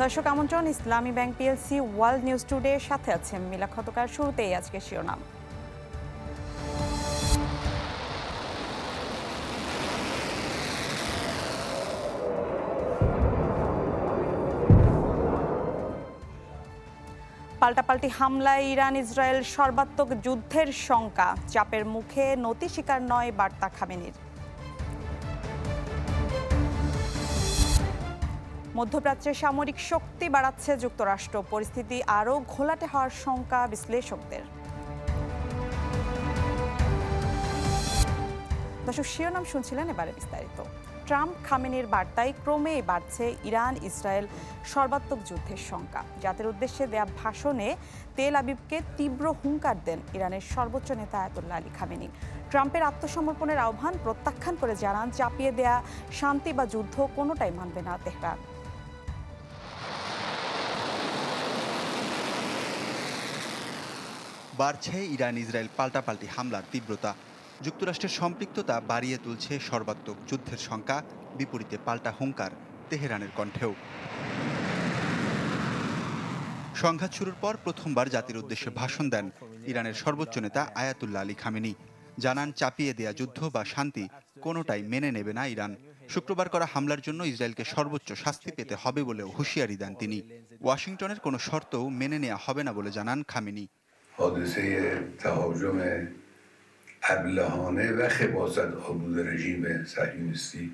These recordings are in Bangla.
দর্শক আমন্ত্রণ ইসলামী bank PLC world news today সাথে আছেন মিলা খন্দকার। শুরুতেই আজকে শিরোনাম। পাল্টাপাল্টি হামলায় ইরান ইসরায়েল সর্বাত্মক যুদ্ধের শঙ্কা, চাপের মুখে নতি স্বীকার নয় বার্তা খামেনির। মধ্যপ্রাচ্যে সামরিক শক্তি বাড়াচ্ছে যুক্তরাষ্ট্র, পরিস্থিতি আরও ঘোলাটে হওয়ার শঙ্কা বিশ্লেষকদের। দর্শক শিরোনাম শুনছিলেন, এবারে বিস্তারিত। ট্রাম্প খামেনির বার্তায় ক্রমেই বাড়ছে ইরান ইসরায়েল সর্বাত্মক যুদ্ধের শঙ্কা। জাতির উদ্দেশ্যে দেয়া ভাষণে তেল আবিবকে তীব্র হুঙ্কার দেন ইরানের সর্বোচ্চ নেতা আয়াতুল্লাহ আলী খামেনি। ট্রাম্পের আত্মসমর্পণের আহ্বান প্রত্যাখ্যান করে জানান, চাপিয়ে দেয়া শান্তি বা যুদ্ধ কোনোটাই মানবে না তেহরান। বাড়ছে ইরান ইসরায়েল পাল্টাপাল্টি হামলার তীব্রতা। যুক্তরাষ্ট্রের সম্পৃক্ততা বাড়িয়ে তুলছে সর্বাত্মক যুদ্ধের শঙ্কা, বিপরীতে পাল্টা হুঙ্কার তেহরানের কণ্ঠেও। সংঘাত শুরুর পর প্রথমবার জাতির উদ্দেশ্যে ভাষণ দেন ইরানের সর্বোচ্চ নেতা আয়াতুল্লাহ আলী খামেনি। জানান, চাপিয়ে দেয়া যুদ্ধ বা শান্তি কোনোটাই মেনে নেবে না ইরান। শুক্রবার করা হামলার জন্য ইসরায়েলকে সর্বোচ্চ শাস্তি পেতে হবে বলেও হুঁশিয়ারি দেন তিনি। ওয়াশিংটনের কোনো শর্তও মেনে নেওয়া হবে না বলে জানান খামেনি। حادثه تهاجم ابلهانه و خباثت آلود رژیم صهیونیستی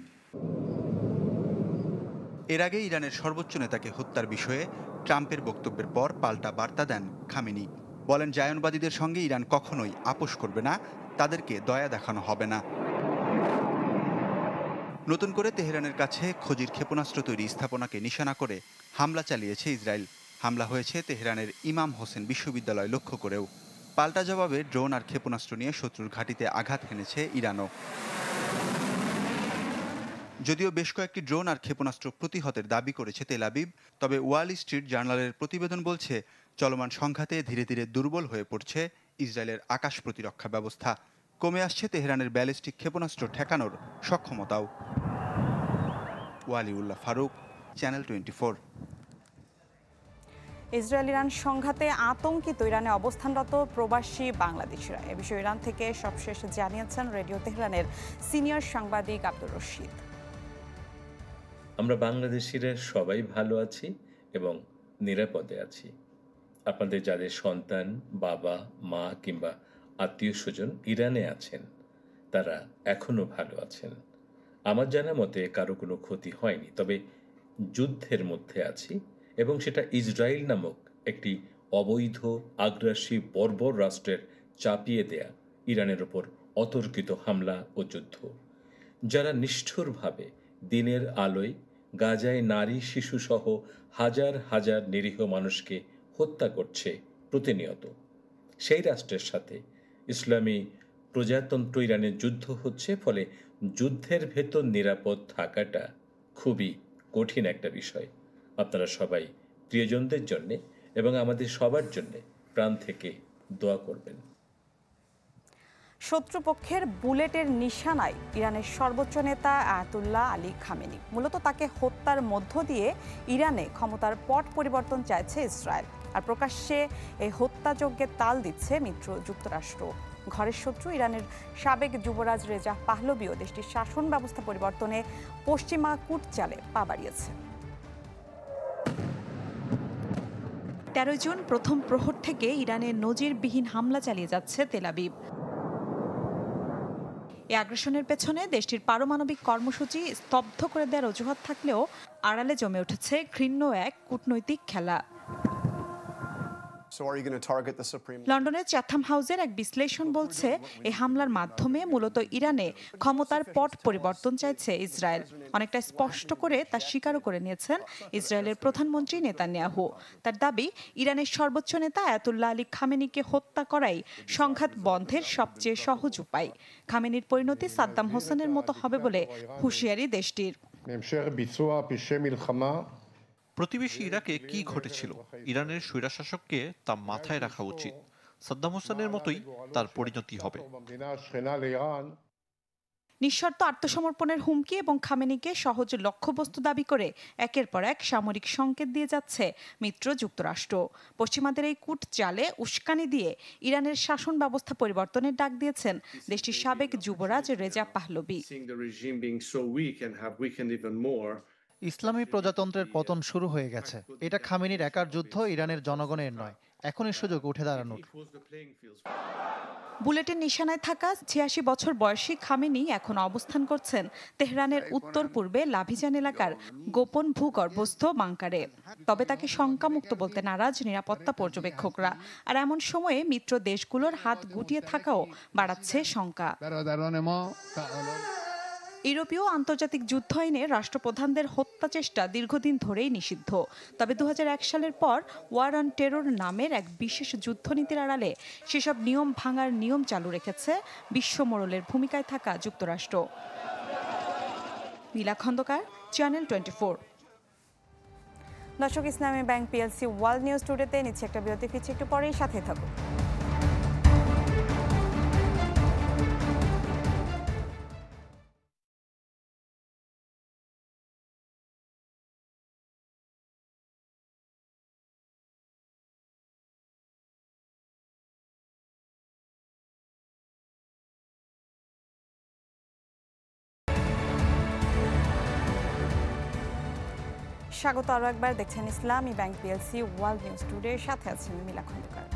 এর আগে ইরানের সর্বোচ্চ নেতাকে হত্যার বিষয়ে ট্রাম্পের বক্তব্যের পর পাল্টা বার্তা দেন খামেনি। বলেন, জায়নবাদীদের সঙ্গে ইরান কখনোই আপোষ করবে না, তাদেরকে দয়া দেখানো হবে না। নতুন করে তেহরানের কাছে খোজির ক্ষেপণাস্ত্র তৈরি স্থাপনাকে নিশানা করে হামলা চালিয়েছে ইসরায়েল। হামলা হয়েছে তেহরানের ইমাম হোসেন বিশ্ববিদ্যালয় লক্ষ্য করেও। পাল্টা জবাবে ড্রোন আর ক্ষেপণাস্ত্র নিয়ে শত্রুর ঘাঁটিতে আঘাত হেনেছে ইরানও। যদিও বেশ কয়েকটি ড্রোন আর ক্ষেপণাস্ত্র প্রতিহতের দাবি করেছে তেল আবিব, তবে ওয়াল স্ট্রিট জার্নালের প্রতিবেদন বলছে চলমান সংঘাতে ধীরে ধীরে দুর্বল হয়ে পড়ছে ইসরায়েলের আকাশ প্রতিরক্ষা ব্যবস্থা। কমে আসছে তেহরানের ব্যালিস্টিক ক্ষেপণাস্ত্র ঠেকানোর সক্ষমতাও। Waliullah Faruk, channel 24। Israel Iran সংঘাতে আতঙ্কিত ইরানে অবস্থানরত প্রবাসী বাংলাদেশিরা। এ বিষয়ে ইরান থেকে সবশেষ জানিয়েছেন রেডিও তেহরানের সিনিয়র সাংবাদিক আব্দুর রশিদ। আমরা বাংলাদেশিরা সবাই ভালো আছি এবং নিরাপদে আছি। আপনাদের যাদের সন্তান, বাবা, মা কিংবা আত্মীয় স্বজন ইরানে আছেন, তারা এখনো ভালো আছেন। আমার জানা মতে কারো কোনো ক্ষতি হয়নি, তবে যুদ্ধের মধ্যে আছি এবং সেটা ইসরায়েল নামক একটি অবৈধ, আগ্রাসী, বর্বর রাষ্ট্রের চাপিয়ে দেয়া ইরানের ওপর অতর্কিত হামলা ও যুদ্ধ। যারা নিষ্ঠুরভাবে দিনের আলোয় গাজায় নারী, শিশুসহ হাজার হাজার নিরীহ মানুষকে হত্যা করছে প্রতিনিয়ত, সেই রাষ্ট্রের সাথে ইসলামী প্রজাতন্ত্র ইরানের যুদ্ধ হচ্ছে। ফলে যুদ্ধের ভেতর নিরাপদ থাকাটা খুবই কঠিন একটা বিষয়। আপনারা সবাই প্রিয়জনদের জন্যে এবং আমাদের সবার জন্যে প্রাণ থেকে দোয়া করবেন। শত্রুপক্ষের বুলেটের নিশানায় ইরানের সর্বোচ্চ নেতা আয়াতুল্লাহ আলী খামেনি। মূলত তাকে হত্যার মধ্য দিয়ে ইরানে ক্ষমতার পট পরিবর্তন চাইছে ইসরায়েল, আর প্রকাশ্যে এই হত্যাযজ্ঞে তাল দিচ্ছে মিত্র যুক্তরাষ্ট্র। ঘরের শত্রু ইরানের সাবেক যুবরাজ রেজা পাহলভিও দেশটির শাসন ব্যবস্থা পরিবর্তনে পশ্চিমা কূটচালে পা বাড়িয়েছে। 13 জুন প্রথম প্রহর থেকে ইরানে নজিরবিহীন হামলা চালিয়ে যাচ্ছে তেল আবিব। এই আগ্রাসনের পেছনে দেশটির পারমাণবিক কর্মসূচি স্তব্ধ করে দেওয়ার অজুহাত থাকলেও আড়ালে জমে উঠেছে ঘৃণ্য এক কূটনৈতিক খেলা। লন্ডনের চ্যাথাম হাউসের এক বিশ্লেষণ বলছে, এই হামলার মাধ্যমে মূলত ইরানে ক্ষমতার পট পরিবর্তন চাইছে ইসরায়েল। অনেকটা স্পষ্ট করে তা স্বীকারও করে নিয়েছেন ইসরায়েলের প্রধানমন্ত্রী নেতানিয়াহু। তার দাবি, ইরানের সর্বোচ্চ নেতা আয়াতুল্লাহ আলী খামেনিকে হত্যা করাই সংঘাত বন্ধের সবচেয়ে সহজ উপায়। খামেনির পরিণতি সাদ্দাম হোসেনের মতো হবে বলে হুঁশিয়ারি দেশটির। প্রতিবেশী ইরাকে কি ঘটেছিল, ইরানের স্বৈরশাসককে তা মাথায় রাখা উচিত। সাদ্দাম হোসেনের মতোই তার পরিণতি হবে। নিঃশর্ত আত্মসমর্পণের হুমকি এবং খামেনিকে সহজ লক্ষ্যবস্তু দাবি করে একের পর এক সামরিক সংকেত দিয়ে যাচ্ছে মিত্র যুক্তরাষ্ট্র। পশ্চিমাদের এই কূট চালে উস্কানি দিয়ে ইরানের শাসন ব্যবস্থা পরিবর্তনের ডাক দিয়েছেন দেশটির সাবেক যুবরাজ রেজা পাহলভি। ইসলামী প্রজাতন্ত্রের পতন শুরু হয়ে গেছে। এটা খামেনির একার যুদ্ধ, ইরানের জনগণের নয়। এখনই সুযোগ উঠে দাঁড়ানোর। বুলেটের নিশানায় থাকা ৮৬ বছর বয়সী খামেনি এখন অবস্থান করছেন তেহরানের উত্তর পূর্বে লাভিজান এলাকার গোপন ভূগর্ভস্থ বাংকারে। তবে তাকে শঙ্কামুক্ত বলতে নারাজ নিরাপত্তা পর্যবেক্ষকরা। আর এমন সময়ে মিত্র দেশগুলোর হাত গুটিয়ে থাকাও বাড়াচ্ছে শঙ্কা। ইউরোপীয় আন্তর্জাতিক যুদ্ধ আইনে রাষ্ট্রপ্রধানদের হত্যা চেষ্টা দীর্ঘদিন ধরেই নিষিদ্ধ। তবে ২০০১ সালের পর ওয়ার অন টেরর নামের এক বিশেষ যুদ্ধনীতির আড়ালে সেসব নিয়ম ভাঙার নিয়ম চালু রেখেছে বিশ্ব মোড়লের ভূমিকায় থাকা যুক্তরাষ্ট্র। নীলা খন্দকার, চ্যানেল 24। দর্শক, ইসলামী ব্যাংক পিএলসি ওয়ার্ল্ড নিউজ টুডেতে নিচ্ছে একটা বিরতি, ফিরছি একটু পরেই, সাথে থাকুন। স্বাগত আরও একবার, দেখছেন ইসলামী bank PLC world news today, সাথে আছেন মিলা খন্দকার।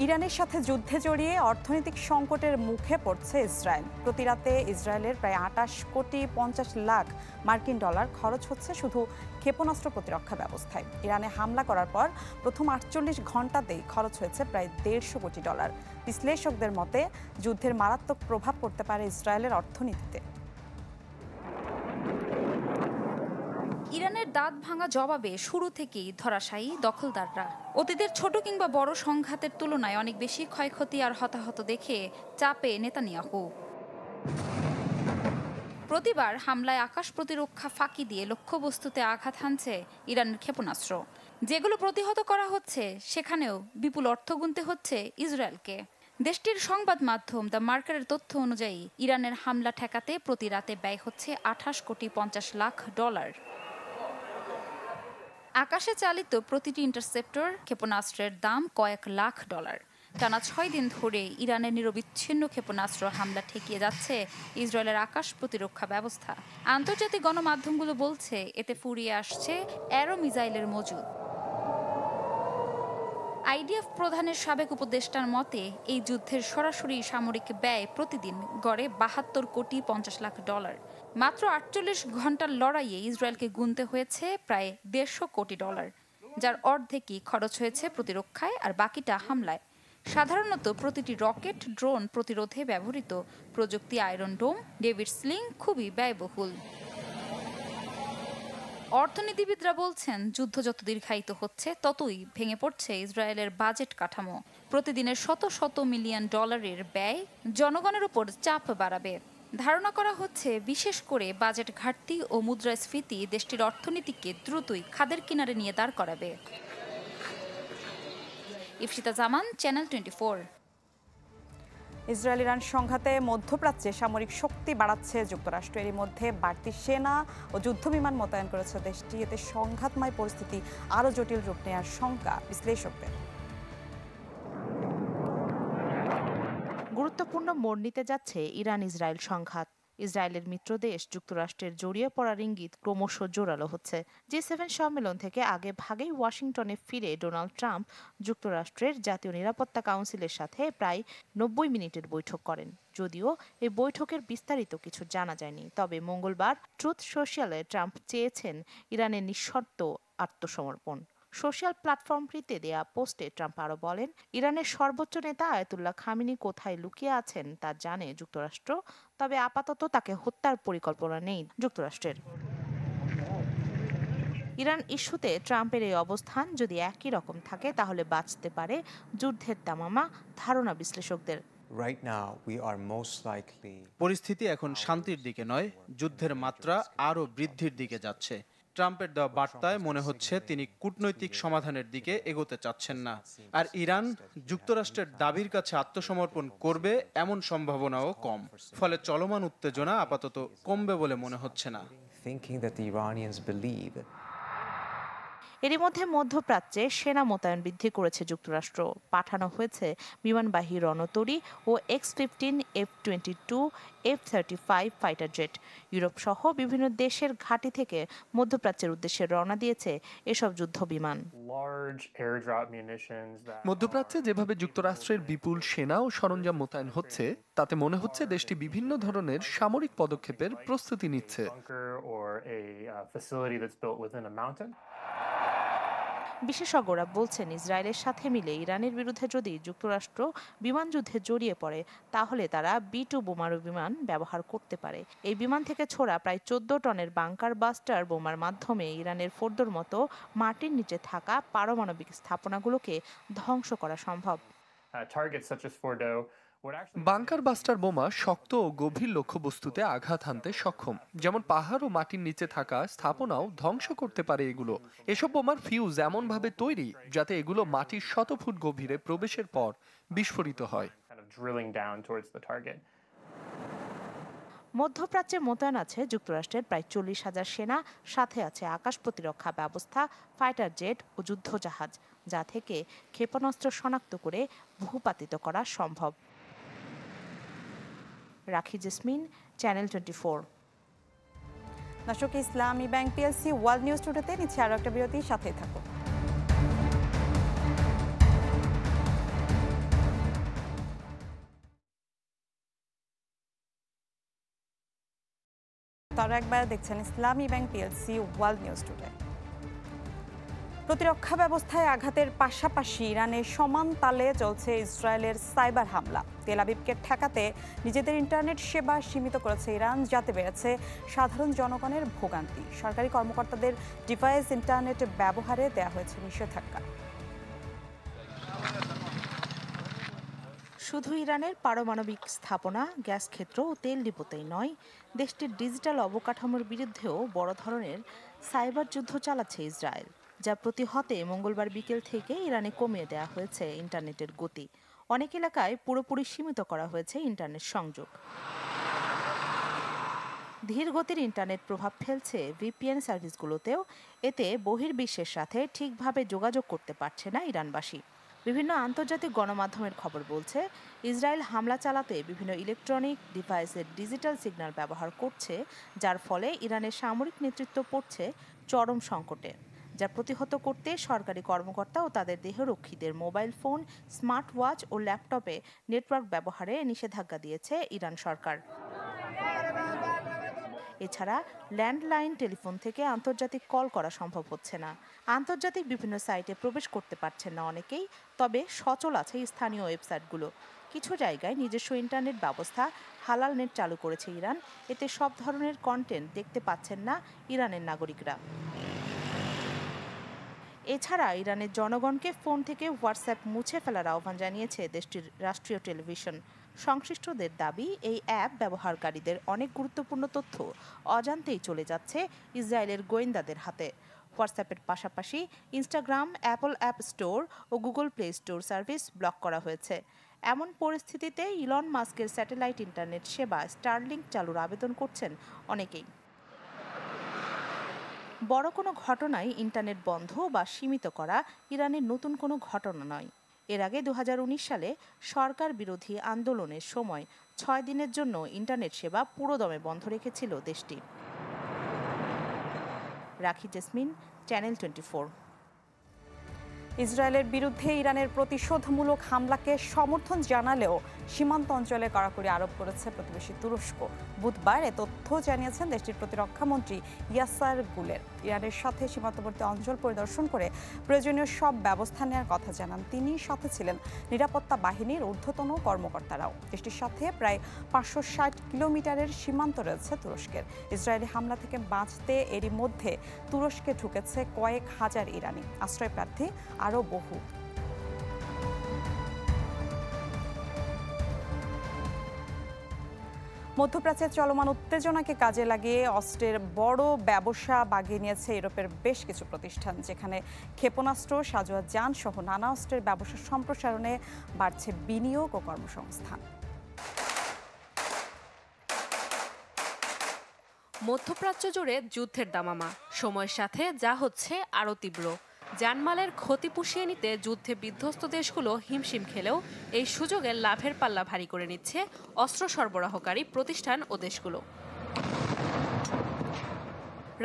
ইরানের সাথে যুদ্ধে জড়িয়ে অর্থনৈতিক সংকটের মুখে পড়ছে ইসরায়েল। প্রতি রাতে ইসরায়েলের প্রায় ২৮ কোটি ৫০ লাখ মার্কিন ডলার খরচ হচ্ছে শুধু ক্ষেপণাস্ত্র প্রতিরক্ষা ব্যবস্থায়। ইরানে হামলা করার পর প্রথম ৪৮ ঘণ্টাতেই খরচ হয়েছে প্রায় ১৫০ কোটি ডলার। বিশ্লেষকদের মতে যুদ্ধের মারাত্মক প্রভাব পড়তে পারে ইসরায়েলের অর্থনীতিতে। ইরানের দাঁত ভাঙা জবাবে শুরু থেকেই ধরাশায়ী দখলদাররা। অতীতের ছোট কিংবা বড় সংঘাতের তুলনায় অনেক বেশি ক্ষয়ক্ষতি আর হতাহত দেখে চাপে নেতানিয়াহু। প্রতিবার হামলায় আকাশ প্রতিরক্ষা ফাঁকি দিয়ে লক্ষ্যবস্তুতে আঘাত হানছে ইরানের ক্ষেপণাস্ত্র। যেগুলো প্রতিহত করা হচ্ছে সেখানেও বিপুল অর্থ গুনতে হচ্ছে ইসরায়েলকে। দেশটির সংবাদ মাধ্যম দ্য মার্কারের তথ্য অনুযায়ী ইরানের হামলা ঠেকাতে প্রতি রাতে ব্যয় হচ্ছে ২৮ কোটি ৫০ লাখ ডলার। আকাশে চালিত প্রতিটি ইন্টারসেপ্টর ক্ষেপণাস্ত্রের দাম কয়েক লাখ ডলার। টানা ৬ দিন ধরে ইরানের নিরবিচ্ছিন্ন ক্ষেপণাস্ত্র হামলা ঠেকিয়ে যাচ্ছে ইসরায়েলের আকাশ প্রতিরক্ষা ব্যবস্থা। আন্তর্জাতিক গণমাধ্যমগুলো বলছে এতে ফুরিয়ে আসছে অ্যারো মিসাইলের মজুদ। আইডিএফ প্রধানের সাবেক উপদেষ্টার মতে এই যুদ্ধের সরাসরি সামরিক ব্যয় প্রতিদিন গড়ে ৭২ কোটি ৫০ লাখ ডলার। মাত্র ৪৮ ঘন্টার লড়াইয়ে ইসরায়েলকে গুনতে হয়েছে প্রায় ১৫০ কোটি ডলার, যার অর্ধেকই খরচ হয়েছে প্রতিরক্ষায় আর বাকিটা হামলায়। সাধারণত প্রতিটি রকেট, ড্রোন প্রতিরোধে ব্যবহৃত প্রযুক্তি, আয়রন ডোম, ডেভিড স্লিং খুবই ব্যয়বহুল। অর্থনীতিবিদরা বলছেন যুদ্ধ যত দীর্ঘায়িত হচ্ছে ততই ভেঙে পড়ছে ইসরায়েলের বাজেট কাঠামো। প্রতিদিনের শত শত মিলিয়ন ডলারের ব্যয় জনগণের উপর চাপ বাড়াবে। ধারণা করা হচ্ছে বিশেষ করে বাজেট ঘাটতি ও মুদ্রাস্ফীতি দেশটির অর্থনীতিকে দ্রুতই খাদের কিনারে নিয়ে দাঁড় করাবে। ইফশিতা জামান, চ্যানেল 24। ইসরায়েল ইরান সংঘাতে মধ্যপ্রাচ্যে সামরিক শক্তি বাড়াচ্ছে যুক্তরাষ্ট্র। এরই মধ্যে বাড়তি সেনা ও যুদ্ধবিমান মোতায়েন করেছে দেশটি। এতে সংঘাতময় পরিস্থিতি আরও জটিল রূপ নেওয়ার শঙ্কা বিশ্লেষকদের। গুরুত্বপূর্ণ মোড় নিতে যাচ্ছে ইরান ইসরায়েল সংঘাত। ইসরায়েলের মিত্র দেশ যুক্তরাষ্ট্রের জড়িয়ে পড়ার ইঙ্গিত ক্রমশ জোরালো হচ্ছে। জি7 সম্মেলন থেকে আগে ভাগেই ওয়াশিংটনে ফিরে ডোনাল্ড ট্রাম্প যুক্তরাষ্ট্রের জাতীয় নিরাপত্তা কাউন্সিলের সাথে প্রায় ৯০ মিনিটের বৈঠক করেন। যদিও এই বৈঠকের বিস্তারিত কিছু জানা যায়নি। তবে মঙ্গলবার ট্রুথ সোশ্যালে ট্রাম্প চেয়েছেন ইরানের নিঃশর্ত আত্মসমর্পণ। সোশ্যাল প্ল্যাটফর্মটিতে দেয়া পোস্টে ট্রাম্প আরও বলেন, ইরানের সর্বোচ্চ নেতা আয়াতুল্লাহ খামেনি কোথায় লুকিয়ে আছেন তা জানে যুক্তরাষ্ট্র, তবে আপাতত তাকে হত্যার পরিকল্পনা নেই যুক্তরাষ্ট্রের। ইরান ইস্যুতে ট্রাম্পের এই অবস্থান যদি একই রকম থাকে তাহলে বাঁচতে পারে যুদ্ধের দামামা ধারণা বিশ্লেষকদের। পরিস্থিতি এখন শান্তির দিকে নয়, যুদ্ধের মাত্রা আরও বৃদ্ধির দিকে যাচ্ছে। ট্রাম্পের দেওয়া বার্তায় মনে হচ্ছে তিনি কূটনৈতিক সমাধানের দিকে এগোতে চাচ্ছেন না। আর ইরান যুক্তরাষ্ট্রের দাবির কাছে আত্মসমর্পণ করবে এমন সম্ভাবনাও কম। ফলে চলমান উত্তেজনা আপাতত কমবে বলে মনে হচ্ছে না। এরই মধ্যে মধ্যপ্রাচ্যে সেনা মোতায়েন বৃদ্ধি করেছে যুক্তরাষ্ট্র। পাঠানো হয়েছে বিমানবাহী রণতরী ও X-15, F-22, F-35 fighter jet. Europe সহ বিভিন্ন দেশের ঘাঁটি থেকে মধ্যপ্রাচ্যের উদ্দেশ্যে রওনা দিয়েছে এসব যুদ্ধ বিমান। মধ্যপ্রাচ্যে যেভাবে যুক্তরাষ্ট্রের বিপুল সেনা ও সরঞ্জাম মোতায়েন হচ্ছে, তাতে মনে হচ্ছে দেশটি বিভিন্ন ধরনের সামরিক পদক্ষেপের প্রস্তুতি নিচ্ছে। বিশেষজ্ঞরা বলছেন, ইসরায়েলের সাথে মিলে ইরানের বিরুদ্ধে যদি যুক্তরাষ্ট্র বিমান যুদ্ধে জড়িয়ে পড়ে, তাহলে তারা B-2 বোমারু বিমান ব্যবহার করতে পারে। এই বিমান থেকে ছোড়া প্রায় 14 টনের বাংকার বাস্টার বোমার মাধ্যমে ইরানের ফোর্দোর মতো মাটির নিচে থাকা পারমাণবিক স্থাপনাগুলোকে ধ্বংস করা সম্ভব। বাংকার বাস্টার বোমা শক্ত ও গভীর লক্ষ্যবস্তুতে আঘাত হানতে সক্ষম, যেমন পাহাড় ও মাটির নিচে থাকা স্থাপনাও ধ্বংস করতে পারে এগুলো। এসব বোমার ফিউজ এমন ভাবে তৈরি যাতে এগুলো মাটির শত ফুট গভীরে প্রবেশের পর বিস্ফোরিত হয়। মধ্যপ্রাচ্যে মোতায়েন আছে যুক্তরাষ্ট্রের প্রায় 40,000 সেনা, সাথে আছে আকাশ প্রতিরক্ষা ব্যবস্থা, ফাইটার জেট ও যুদ্ধজাহাজ, যা থেকে ক্ষেপণাস্ত্র শনাক্ত করে ভূপাতিত করা সম্ভব। রাখি জেসমিন, চ্যানেল 24। দর্শক, ইসলামী ব্যাংক পিএলসি ওয়ার্ল্ড নিউজ টুডেতে নিচ্ছে আরো একটা বিরতি, সাথেই থাকুন। তারা একবার দেখছেন ইসলামী bank PLC world news today. প্রতিরক্ষা ব্যবস্থায় আঘাতের পাশাপাশি ইরানে সমান তালে চলছে ইসরায়েলের সাইবার হামলা। তেল আবিবকে ঠেকাতে নিজেদের ইন্টারনেট সেবা সীমিত করেছে ইরান, যাতে বেড়েছে সাধারণ জনগণের ভোগান্তি। সরকারি কর্মকর্তাদের ডিভাইস ইন্টারনেট ব্যবহারে দেওয়া হয়েছে নিষেধাজ্ঞা। শুধু ইরানের পারমাণবিক স্থাপনা, গ্যাস ক্ষেত্র ও তেল ডিপোতেই নয়, দেশটির ডিজিটাল অবকাঠামোর বিরুদ্ধেও বড় ধরনের সাইবার যুদ্ধ চালাচ্ছে ইসরায়েল, যা প্রতিহতে মঙ্গলবার বিকেল থেকে ইরানে কমিয়ে দেওয়া হয়েছে ইন্টারনেটের গতি। অনেক এলাকায় পুরোপুরি সীমিত করা হয়েছে ইন্টারনেট সংযোগ। ধীর গতির ইন্টারনেট প্রভাব ফেলছে ভিপিএন সার্ভিসগুলোতেও। এতে বহির্বিশ্বের সাথে ঠিকভাবে যোগাযোগ করতে পারছে না ইরানবাসী। বিভিন্ন আন্তর্জাতিক গণমাধ্যমের খবর বলছে, ইসরায়েল হামলা চালাতে বিভিন্ন ইলেকট্রনিক ডিভাইসের ডিজিটাল সিগন্যাল ব্যবহার করছে, যার ফলে ইরানের সামরিক নেতৃত্ব পড়ছে চরম সংকটে। যা প্রতিহত করতে সরকারি কর্মকর্তা ও তাদের দেহরক্ষীদের মোবাইল ফোন, স্মার্ট ওয়াচ ও ল্যাপটপে নেটওয়ার্ক ব্যবহারে নিষেধাজ্ঞা দিয়েছে ইরান সরকার। এছাড়া ল্যান্ডলাইন টেলিফোন থেকে আন্তর্জাতিক কল করা সম্ভব হচ্ছে না। আন্তর্জাতিক বিভিন্ন সাইটে প্রবেশ করতে পারছেন না অনেকেই, তবে সচল আছে স্থানীয় ওয়েবসাইটগুলো। কিছু জায়গায় নিজস্ব ইন্টারনেট ব্যবস্থা হালাল নেট চালু করেছে ইরান। এতে সব ধরনের কন্টেন্ট দেখতে পাচ্ছেন না ইরানের নাগরিকরা। এছাড়া ইরানের জনগণকে ফোন থেকে হোয়াটসঅ্যাপ মুছে ফেলার আহ্বান জানিয়েছে দেশটির রাষ্ট্রীয় টেলিভিশন। সংশ্লিষ্টদের দাবি, এই অ্যাপ ব্যবহারকারীদের অনেক গুরুত্বপূর্ণ তথ্য অজান্তেই চলে যাচ্ছে ইসরায়েলের গোয়েন্দাদের হাতে। হোয়াটসঅ্যাপের পাশাপাশি ইনস্টাগ্রাম, অ্যাপল অ্যাপ স্টোর ও Google Play Store service block করা হয়েছে। এমন পরিস্থিতিতে ইলন মাস্কের স্যাটেলাইট ইন্টারনেট সেবা স্টারলিংক চালুর আবেদন করছেন অনেকেই। বড় কোনো ঘটনায় ইন্টারনেট বন্ধ বা সীমিত করা ইরানের নতুন কোনো ঘটনা নয়। এর আগে 2019 সালে সরকার বিরোধী আন্দোলনের সময় 6 দিনের জন্য ইন্টারনেট সেবা পুরোদমে বন্ধ রেখেছিল দেশটি। রাখি জেসমিন, চ্যানেল 24। ইসরায়েলের বিরুদ্ধে ইরানের প্রতিশোধমূলক হামলাকে সমর্থন জানালেও সীমান্ত অঞ্চলে কড়াকড়ি আরোপ করেছে প্রতিবেশী তুরস্ক। বুধবার এ তথ্য জানিয়েছেন দেশটির প্রতিরক্ষা মন্ত্রী ইয়াসার গুলের। ইরানের সাথে সীমান্তবর্তী অঞ্চল পরিদর্শন করে প্রয়োজনীয় সব ব্যবস্থা নেওয়ার কথা জানান তিনি। সাথে ছিলেন নিরাপত্তা বাহিনীর ঊর্ধ্বতন কর্মকর্তারাও। দেশটির সাথে প্রায় 560 কিলোমিটারের সীমান্ত রয়েছে তুরস্কের। ইসরায়েলি হামলা থেকে বাঁচতে এরই মধ্যে তুরস্কে ঢুকেছে কয়েক হাজার ইরানি, আশ্রয়প্রার্থী আরও বহু। মধ্যপ্রাচ্যের চলমান উত্তেজনাকে কাজে লাগিয়ে অস্ত্রের বড় ব্যবসা বাগিয়ে নিয়েছে ইউরোপের বেশ কিছু প্রতিষ্ঠান, যেখানে ক্ষেপণাস্ত্র, সাঁজোয়া যান সহ নানা অস্ত্রের ব্যবসার সম্প্রসারণে বাড়ছে বিনিয়োগ ও কর্মসংস্থান। মধ্যপ্রাচ্য জুড়ে যুদ্ধের দামামা, সময়ের সাথে যা হচ্ছে আরও তীব্র। জানমালের ক্ষতি পুষিয়ে নিতে যুদ্ধে বিধ্বস্ত দেশগুলো হিমশিম খেলেও এই সুযোগে লাভের পাল্লা ভারী করে নিচ্ছে অস্ত্র সরবরাহকারী প্রতিষ্ঠান ও দেশগুলো।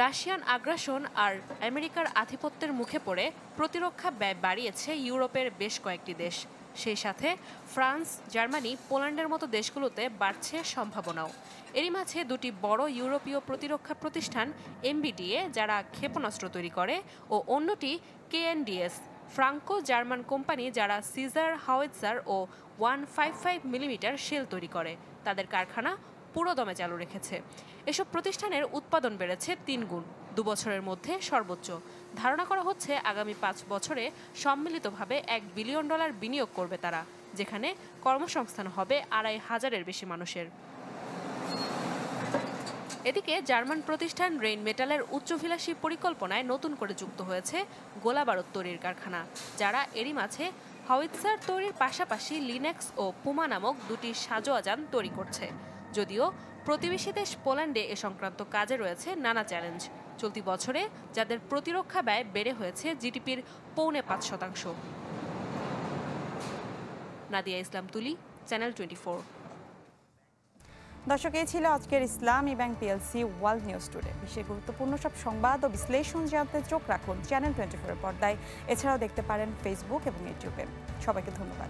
রাশিয়ান আগ্রাসন আর আমেরিকার আধিপত্যের মুখে পড়ে প্রতিরক্ষা ব্যয় বাড়িয়েছে ইউরোপের বেশ কয়েকটি দেশ। সেই সাথে ফ্রান্স, জার্মানি, পোল্যান্ডের মতো দেশগুলোতে বাড়ছে সম্ভাবনাও। এরই মাঝে দুটি বড় ইউরোপীয় প্রতিরক্ষা প্রতিষ্ঠান এমবিডিএ, যারা ক্ষেপণাস্ত্র তৈরি করে, ও অন্যটি কেএনডিএস, ফ্রাঙ্কো জার্মান কোম্পানি, যারা সিজার, হাওয়েৎজার ও 155 মিলিমিটার শেল তৈরি করে, তাদের কারখানা পুরোদমে চালু রেখেছে। এসব প্রতিষ্ঠানের উৎপাদন বেড়েছে 3 গুণ 2 বছরের মধ্যে সর্বোচ্চ। ধারণা করা হচ্ছে আগামী 5 বছরে সম্মিলিতভাবে $1 বিলিয়ন বিনিয়োগ করবে তারা, যেখানে কর্মসংস্থান হবে 2,500-এর বেশি মানুষের। এদিকে জার্মান প্রতিষ্ঠান রেইন মেটালের উচ্চাভিলাষী পরিকল্পনায় নতুন করে যুক্ত হয়েছে গোলাবারুদ তৈরির কারখানা, যারা এরই মাঝে হাওয়েৎজার তৈরির পাশাপাশি লিনেক্স ও পুমা নামক দুটি সাঁজোয়া যান তৈরি করছে। যদিও প্রতিবেশী দেশ পোল্যান্ডে এ সংক্রান্ত কাজে রয়েছে নানা চ্যালেঞ্জ। চলতি বছরে যাদের প্রতিরক্ষা ব্যয় বেড়ে হয়েছে জিডিপির 4.5%। নাদিয়া ইসলাম তুলি, চ্যানেল 24। দর্শক, এই ছিল আজকের ইসলামী bank PLC world news today. বিশ্বের গুরুত্বপূর্ণ সব সংবাদ ও বিশ্লেষণ জানতে চোখ রাখুন চ্যানেল 24 এর পর্দায়। এছাড়াও দেখতে পারেন ফেসবুক এবং ইউটিউবে। সবাইকে ধন্যবাদ।